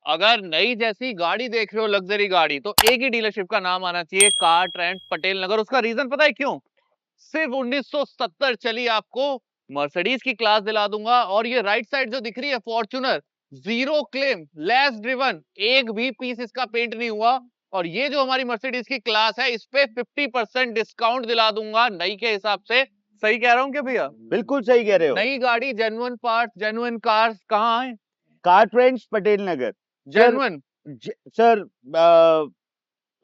अगर नई जैसी गाड़ी देख रहे हो, लग्जरी गाड़ी, तो एक ही डीलरशिप का नाम आना चाहिए, कार ट्रेंड पटेल नगर। उसका रीजन पता है क्यों? सिर्फ 1970 चली आपको मर्सिडीज की क्लास दिला दूंगा। और ये राइट साइड जो दिख रही है Fortuner, zero claim, less driven, एक भी पीस इसका पेंट नहीं हुआ। और ये जो हमारी मर्सिडीज की क्लास है, इस पे 50% डिस्काउंट दिला दूंगा नई के हिसाब से। सही कह रहा हूँ क्या भैया? बिल्कुल सही कह रहे हो। नई गाड़ी, जेन्युइन पार्ट, जेन्युइन कार्स कहाँ है? कार ट्रेंड्स पटेल नगर। जेन्युइन। सर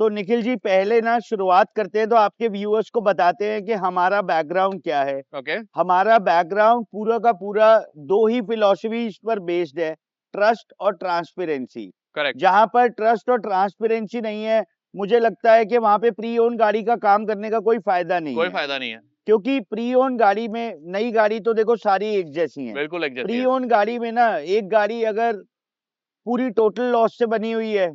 तो निखिल जी, पहले ना शुरुआत करते हैं तो आपके व्यूअर्स को बताते हैं कि हमारा बैकग्राउंड क्या है। ओके। हमारा बैकग्राउंड पूरा का पूरा दो ही फिलॉसफी पर बेस्ड है, ट्रस्ट और ट्रांसपेरेंसी। करेक्ट। जहां पर ट्रस्ट और ट्रांसपेरेंसी नहीं है, मुझे लगता है कि वहां पे प्री ओन गाड़ी का काम करने का कोई फायदा नहीं कोई है। फायदा नहीं है। क्योंकि प्री ओन गाड़ी में, नई गाड़ी तो देखो सारी एक जैसी हैं। बिल्कुल एक जैसी प्री है। ओन गाड़ी में ना, एक गाड़ी अगर पूरी टोटल लॉस से बनी हुई है,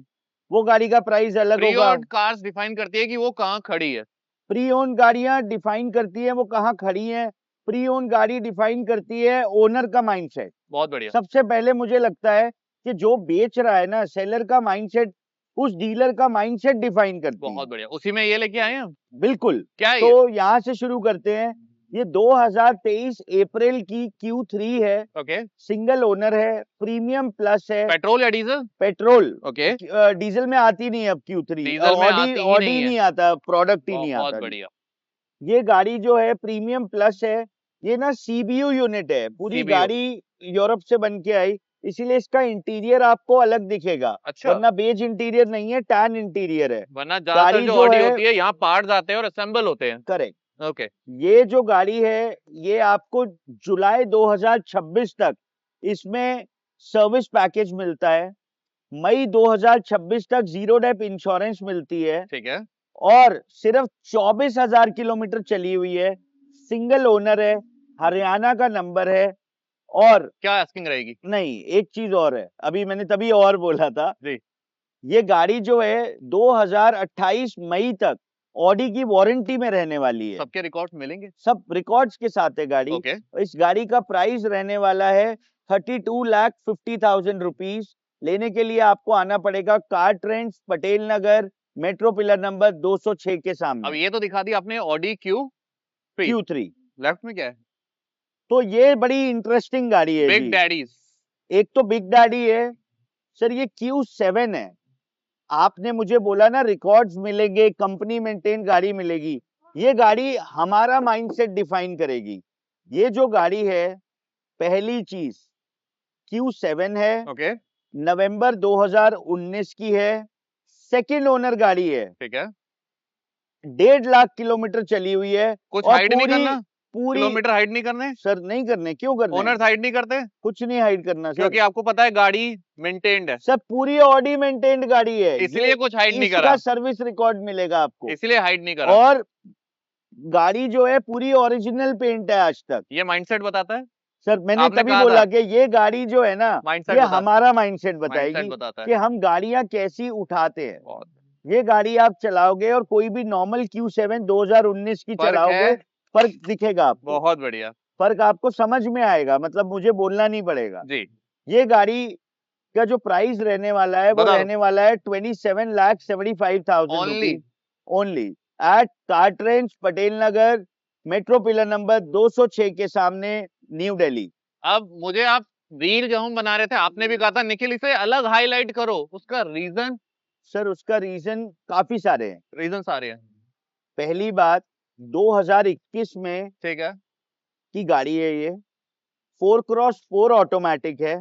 वो गाड़ी का प्राइस अलग प्री होगा। ओन्ड कार्स डिफाइन करती है कि वो कहाँ खड़ी है। प्री ओन गाड़ियां डिफाइन करती है वो कहाँ खड़ी हैं। प्री ओन गाड़ी डिफाइन करती है ओनर का माइंडसेट। बहुत बढ़िया। सबसे पहले मुझे लगता है कि जो बेच रहा है ना, सेलर का माइंडसेट उस डीलर का माइंडसेट डिफाइन करती है। बहुत बढ़िया, उसी में ये लेके आए हैं हम। बिल्कुल। क्या है ये? तो यहाँ से शुरू करते हैं। ये 2023 अप्रैल की Q3 है। ओके। सिंगल ओनर है, प्रीमियम प्लस है। पेट्रोल या डीजल? पेट्रोल। ओके। डीजल में आती नहीं अब Q3। डीजल में ऑडी आती ही ऑडी नहीं है। नहीं आता, प्रोडक्ट ही नहीं बहुत आता। बढ़िया। ये गाड़ी जो है प्रीमियम प्लस है। ये ना CBU यूनिट है, पूरी CBU। गाड़ी यूरोप से बन के आई, इसीलिए इसका इंटीरियर आपको अलग दिखेगा। अच्छा। वरना बेज इंटीरियर नहीं है, टैन इंटीरियर है। वरना ज्यादातर गाड़ी जो जो ऑडी है, होती है, यहाँ पार्ट्स आते हैं और असेंबल होते हैं। करेक्ट। ओके। ये जो गाड़ी है, ये आपको जुलाई 2026 तक इसमें सर्विस पैकेज मिलता है। मई 2026 तक जीरो डेप इंश्योरेंस मिलती है। ठीक है। और सिर्फ 24,000 किलोमीटर चली हुई है। सिंगल ओनर है, हरियाणा का नंबर है। और क्या आस्किंग रहेगी? नहीं, एक चीज और है, अभी मैंने तभी और बोला था। जी। ये गाड़ी जो है 2028 मई तक ऑडी की वारंटी में रहने वाली है। सबके रिकॉर्ड्स मिलेंगे? सब रिकॉर्ड्स के साथ है गाड़ी। ओके। इस गाड़ी का प्राइस रहने वाला है 32,50,000 रुपीज। लेने के लिए आपको आना पड़ेगा car trends Patel Nagar, metro pillar number 206 के अब सामने। ये तो दिखा दी आपने ऑडी Q3। Q3। लेफ्ट में क्या है? तो ये बड़ी इंटरेस्टिंग गाड़ी है बिग जी। डैडीज। एक तो बिग डैडी है। सर ये Q7 है। आपने मुझे बोला ना रिकॉर्ड्स मिलेंगे, कंपनी मेंटेन गाड़ी मिलेगी। ये गाड़ी हमारा माइंडसेट डिफाइन करेगी। ये जो गाड़ी है, पहली चीज Q7 है। ओके। नवंबर 2019 की है। सेकंड ओनर गाड़ी है। ठीक है। 1.5 लाख किलोमीटर चली हुई है। कुछ और हाइड नहीं करना? पूरी किलोमीटर हाइड नहीं करने? सर नहीं करने, क्यों करने? ओनर्स हाइड नहीं करते? कुछ नहीं हाइड करना सर। क्योंकि आपको पता है गाड़ी मेंटेन्ड है, सर पूरी ऑडी मेंटेन्ड गाड़ी है। इसलिए कुछ हाइड नहीं इसका करा। सर्विस रिकॉर्ड मिलेगा आपको। इसलिए हाइड नहीं करा। और गाड़ी जो है पूरी ओरिजिनल पेंट है आज तक। ये माइंडसेट बताता है। सर मैंने आपने तभी कहा बोला था कि ये गाड़ी जो है ना, माइंडसेट ये बताता है। हमारा माइंडसेट माइंडसेट बताएगी बताता है। कि हम गाड़ियां कैसी उठाते हैं। बहुत ये गाड़ी आप चलाओगे और कोई भी नॉर्मल Q7 2019 की फर्क चलाओगे, है। फर्क दिखेगा आपको। बहुत बढ़िया। फर्क आपको समझ में आएगा, मतलब मुझे बोलना नहीं पड़ेगा। जी। ये गाड़ी का जो प्राइस रहने वाला है, वो बता दो। रहने वाला है 27,75,000 only. Rupees only at car trends Patel Nagar, metro pillar number 206 के सामने, न्यू दिल्ली। अब मुझे आप रील जो हम बना रहे थे, आपने भी कहा था निखिल इसे अलग हाईलाइट करो, उसका रीजन? सर उसका रीजन काफी सारे हैं। रीजन सारे हैं। पहली बात, 2021 में ठीक है। की गाड़ी है ये। 4x4 ऑटोमेटिक है।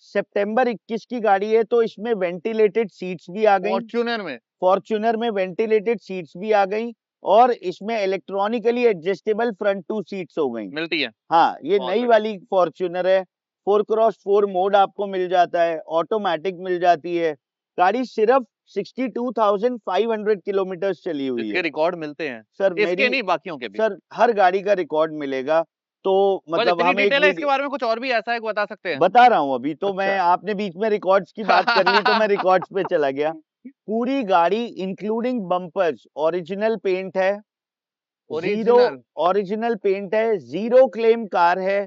सितंबर 21 की गाड़ी है, तो इसमें वेंटिलेटेड सीट्स भी आ गई। फॉर्च्यूनर में? फॉर्च्यूनर में वेंटिलेटेड सीट्स भी आ गई। और इसमें इलेक्ट्रॉनिकली एडजस्टेबल फ्रंट 2 सीट्स हो गई। मिलती है। हाँ, ये बहुत नई बढ़िया। वाली फॉर्च्यूनर है। 4x4 मोड आपको मिल जाता है, ऑटोमेटिक मिल जाती है। गाड़ी सिर्फ 62,500 किलोमीटर चली हुई जिसके है। रिकॉर्ड मिलते हैं सर इसके नहीं, बाकियों के भी। सर हर गाड़ी का रिकॉर्ड मिलेगा। तो बस मतलब इतनी हम एक डिटेल है इसके बारे में, कुछ और भी ऐसा है कि बता सकते हैं? बता रहा हूं अभी तो। अच्छा। मैं, आपने बीच में रिकॉर्ड्स की बात कर ली तो मैं रिकॉर्ड्स पे चला गया। पूरी गाड़ी इंक्लूडिंग बम्पर्स ओरिजिनल पेंट है। Zero original. ओरिजिनल पेंट है, जीरो क्लेम कार है।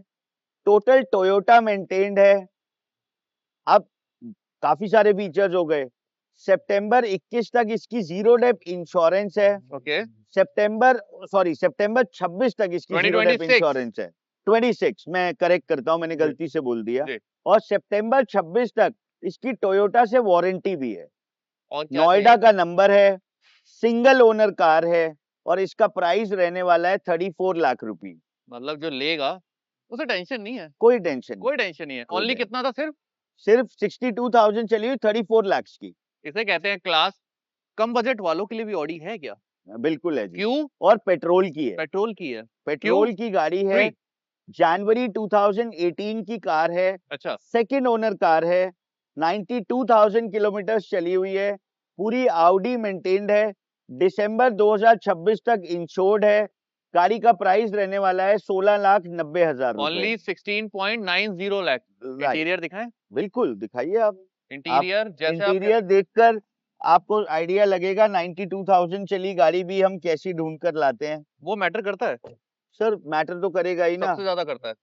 टोटल टोयोटा मेंटेन्ड है। अब काफी सारे फीचर्स हो गए। सितंबर 21 तक इसकी जीरो डेप इंश्योरेंस है। ओके, सितंबर 26 तक इसकी जीरो डेप 2026 इंश्योरेंस है। 26 मैं करेक्ट करता हूँ, मैंने जी, गलती से बोल दिया। जी। और सितंबर 26 तक इसकी टोयोटा से वारंटी भी है। और क्या नोएडा चाहिए? का नंबर है, सिंगल ओनर कार है और इसका प्राइस रहने वाला है 34 लाख रुपए। मतलब जो लेगा उसे टेंशन नहीं है, कोई टेंशन नहीं, कोई टेंशन नहीं है। कोई ओनली टेंशन। कितना था सिर्फ? सिर्फ 62,000 चली हुई 34 लाख की। इसे कहते हैं क्लास। कम बजट वालों के लिए भी ऑडी है क्या? बिल्कुल है जी। क्यों? और पेट्रोल की है, पेट्रोल की है। क्यों? पेट्रोल की गाड़ी है। फ्री? जनवरी 2018 की कार है, अच्छा, सेकंड ओनर कार है, 92,000 किलोमीटर चली हुई है, पूरी आउडी मेंटेन्ड है, दिसंबर 2026 तक इंश्योर्ड है। गाड़ी का प्राइस रहने वाला है 16,90,000 रुपए। ओनली 16.90 लाख। राइट, इंटीरियर दिखाएं? बिल्कुल दिखाइए आप इंटीरियर जैसे आप इंटीरियर देखकर आपको आइडिया लगेगा 92,000 चली गाड़ी भी हम कैसी ढूंढ कर लाते हैं। वो मैटर करता है, सर मैटर तो करेगा ही ना। सबसे ज्यादा करता है।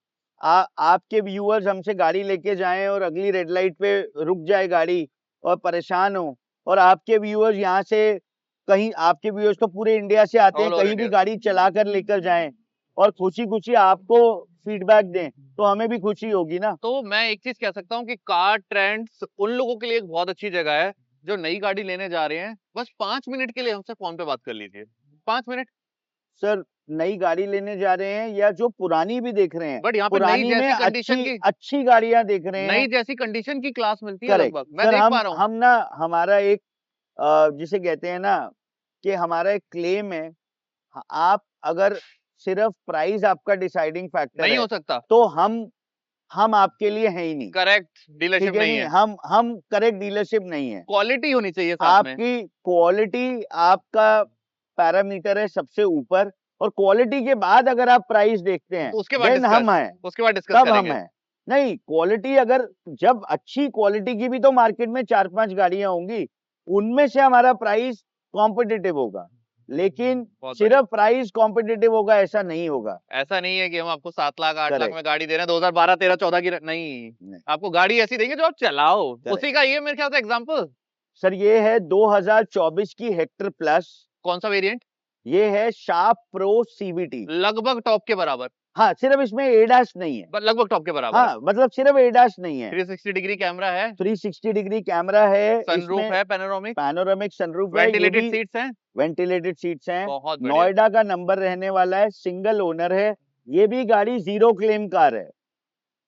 आपके व्यूअर्स हमसे गाड़ी लेके जाएं और अगली रेड लाइट पे रुक जाए गाड़ी और परेशान हो, और आपके व्यूअर्स यहाँ से कहीं, आपके व्यूअर्स तो पूरे इंडिया से आते हैं, ऑल ओवर कहीं भी इंडिया। गाड़ी चला कर लेकर जाएं और खुशी खुशी आपको फीडबैक दें, तो हमें भी खुशी होगी ना। तो मैं एक चीज कह सकता हूँ कि कार ट्रेंड्स उन लोगों के लिए एक बहुत अच्छी जगह है जो नई गाड़ी लेने जा रहे हैं। बस 5 मिनट के लिए हमसे फोन पे बात कर लीजिए, 5 मिनट। सर नई गाड़ी लेने जा रहे हैं या जो पुरानी भी देख रहे हैं, बट यहाँ पे नई पुरानी में जैसी कंडीशन अच्छी की, अच्छी गाड़ियां देख रहे नई हैं। जैसी कंडीशन की क्लास मिलती है करेक्ट लगभग, मैं सर, देख पा रहा हूँ। हम ना, हमारा एक जिसे कहते हैं ना कि हमारा एक क्लेम है, आप अगर सिर्फ प्राइस आपका डिसाइडिंग फैक्टर नहीं है हो सकता, तो हम आपके लिए है ही नहीं। करेक्ट ठीक डीलरशिप है नहीं नहीं, है। हम करेक्ट डीलरशिप नहीं है। क्वालिटी होनी चाहिए साथ में। आपकी क्वालिटी आपका पैरामीटर है सबसे ऊपर, और क्वालिटी के बाद अगर आप प्राइस देखते हैं तो उसके बाद देन हम डिस्कस, हैं, उसके बाद डिस्कस तब हम करेंगे। हैं। नहीं, क्वालिटी अगर, जब अच्छी क्वालिटी की भी तो मार्केट में 4-5 गाड़ियां होंगी, उनमें से हमारा प्राइस कॉम्पिटिटिव होगा, लेकिन बहुत बढ़िया। सिर्फ प्राइस कॉम्पिटिटिव होगा ऐसा नहीं होगा। ऐसा नहीं है कि हम आपको 7 लाख 8 लाख करेक्ट, में गाड़ी दे रहे हैं 2012 13 14 की नहीं, नहीं, आपको गाड़ी ऐसी देंगे जो आप चलाओ। करेक्ट। उसी का ये मेरे ख्याल से एग्जांपल। सर ये है 2024 की हेक्टर प्लस, कौन सा वेरिएंट? ये है शार्प प्रो सीवीटी। लगभग टॉप के बराबर, हाँ, सिर्फ इसमें एडास नहीं है। लगभग टॉप के बराबर है। हाँ, मतलब सिर्फ एडास नहीं है। 360 डिग्री कैमरा है, 360 डिग्री कैमरा है, सनरूफ इसमें है पैनोरामिक, पैनोरामिक सनरूफ है, ये वेंटिलेटेड भी सीट्स हैं। वेंटिलेटेड सीट्स हैं। बहुत बढ़िया। नोएडा का नंबर रहने वाला है, सिंगल ओनर है, ये भी गाड़ी जीरो क्लेम कार है।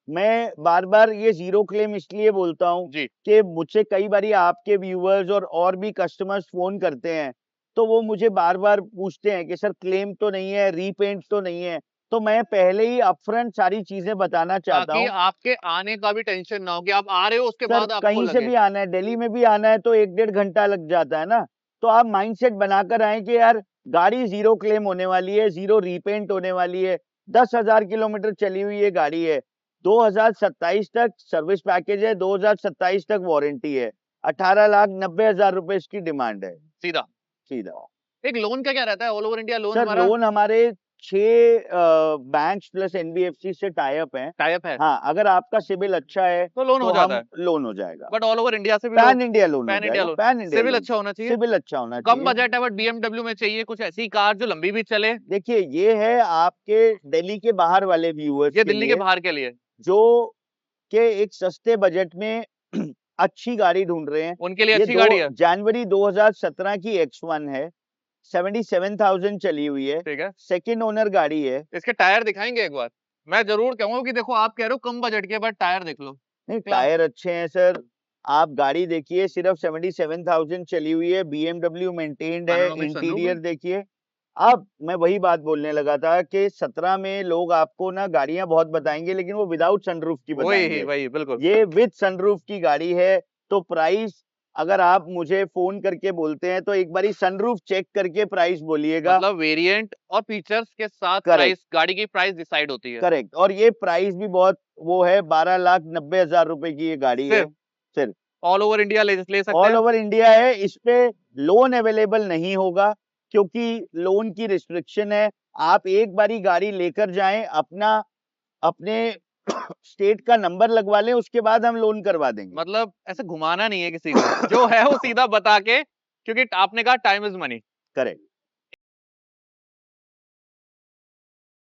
मैं बार बार ये जीरो क्लेम इसलिए बोलता हूँ जी, कि मुझसे कई बारी आपके व्यूअर्स और भी कस्टमर्स फोन करते हैं, तो वो मुझे बार बार पूछते हैं कि सर क्लेम तो नहीं है, रीपेंट तो नहीं है, तो मैं पहले ही अपफ्रंट सारी चीजें बताना चाहता ताकि हूँ। आपके आने का भी टेंशन ना हो कि आप आ रहे हो उसके सर बाद आपको कहीं से लगे। भी आना है, दिल्ली में भी आना है तो 1-1.5 घंटा लग जाता है ना, तो आप माइंडसेट बनाकर आए कि यार गाड़ी जीरो क्लेम होने वाली है, जीरो रीपेंट होने वाली है, 10,000 किलोमीटर चली हुई ये गाड़ी है, 2027 तक सर्विस पैकेज है, 2027 तक वारंटी है, 18,90,000 रुपए इसकी डिमांड है। सीधा। सीधा एक लोन का क्या रहता है? All over India loan sir, हमारा लोन हमारे 6 बैंक्स प्लस एनबीएफसी से टाई अप है। टाइप है, हाँ, अगर आपका सिबिल अच्छा है तो लोन तो हो जाता हम है। लोन हो जाएगा, बट ऑल ओवर इंडिया से भी पैन लोग, इंडिया लोन हो पैन इंडिया जाएगा, loan. Pan India civil loan. अच्छा होना चाहिए, सिविल अच्छा होना कम चाहिए। बजट है बट बीएमडब्ल्यू में चाहिए कुछ ऐसी कार जो लंबी भी चले। देखिए ये है आपके दिल्ली के बाहर वाले व्यूअर्स ये के दिल्ली के लिए, बाहर के लिए, जो के एक सस्ते बजट में अच्छी गाड़ी ढूंढ रहे हैं। उनके लिए ये अच्छी गाड़ी है। जनवरी 2017 की X1 है, 77,000 चली हुई है, ठीक है, सेकंड ओनर गाड़ी है। इसके टायर दिखाएंगे एक बार? मैं जरूर कहूंगा कि देखो आप कह रहे हो कम बजट के, बट टायर देख लो, नहीं, क्लास। टायर अच्छे हैं सर, आप गाड़ी देखिए, सिर्फ 77,000 चली हुई है, BMW मेंटेन्ड है, पैनोरामिक सनरूफ है। इंटीरियर देखिए। अब मैं वही बात बोलने लगा था कि 17 में लोग आपको ना गाड़ियां बहुत बताएंगे, लेकिन वो विदाउट सनरूफ की वही बताएंगे, वही बिल्कुल। ये विद सनरूफ की गाड़ी है। तो प्राइस, अगर आप मुझे फोन करके बोलते हैं तो एक बारी सनरूफ चेक करके प्राइस बोलिएगा। मतलब वेरिएंट और फीचर्स के साथ करेक्ट, प्राइस, गाड़ी की प्राइस डिसाइड होती है। करेक्ट। और ये प्राइस भी बहुत वो है, 12,90,000 रुपए की ये गाड़ी है। सिर्फ सिर्फ ऑल ओवर इंडिया ले सकते ऑल हैं। ओवर इंडिया है, इस पे लोन अवेलेबल नहीं होगा क्योंकि लोन की रिस्ट्रिक्शन है। आप एक बारी गाड़ी लेकर जाएं, अपने स्टेट का नंबर लगवा लें, उसके बाद हम लोन करवा देंगे। मतलब ऐसे घुमाना नहीं है किसी को, जो है वो सीधा बता के, क्योंकि आपने कहा टाइम इज मनी। करेक्ट।